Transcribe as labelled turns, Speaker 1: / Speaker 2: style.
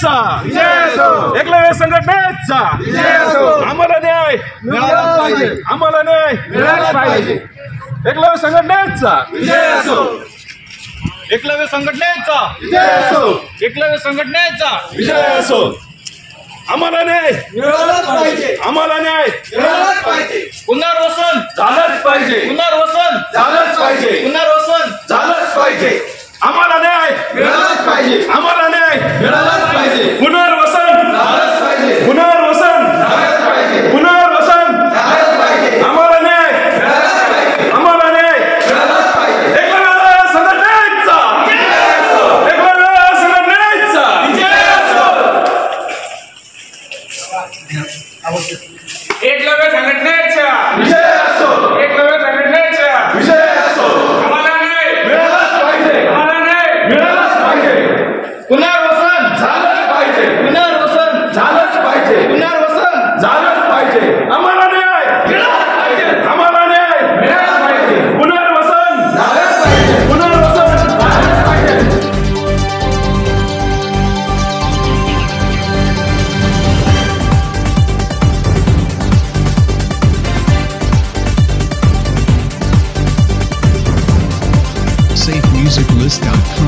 Speaker 1: संघटनेचा एकलव्य संघटनेचा आम्हाला न्याय मिळालाच पाहिजे, आम्हाला न्याय मिळालाच पाहिजे. एकलव्य संघटनेचा एकलव्य संघटनेचा एकलव्य संघटनेचा विजय असो. आम्हाला न्याय मिळालाच पाहिजे, आम्हाला न्याय मिळालाच पाहिजे. पुनर्वसन झालंच पाहिजे, पुनर्वसन झालंच पाहिजे, पुनर्वसन झालंच पाहिजे. आम्हाला न्याय मिळालाच पाहिजे, आम्हाला न्याय मिळालाच पाहिजे. पुनर्वसन झालंच पाहिजे, पुनर्वसन झालंच पाहिजे, पुनर्वसन झालंच पाहिजे. आम्हाला न्याय मिळालाच पाहिजे, आम्हाला न्याय मिळालाच पाहिजे. एकलव्य संघटनेचा एकलव्य संघटनेचा विजय असो. एकलव्य संघटनेचा विजय असो, एकलव्य संघटनेचा विजय असो. आम्हाला न्याय मिळालाच पाहिजे, आम्हाला न्याय मिळालाच पाहिजे. पुनर्वसन झालंच पाहिजे, पुनर्वसन झालंच पाहिजे, पुनर्वसन झालंच पाहिजे. आम्हाला न्याय मिळालाच पाहिजे, आम्हाला न्याय मिळालाच पाहिजे. पुनर्वसन झालंच पाहिजे, पुनर्वसन झालंच पाहिजे.
Speaker 2: safemusiclist.com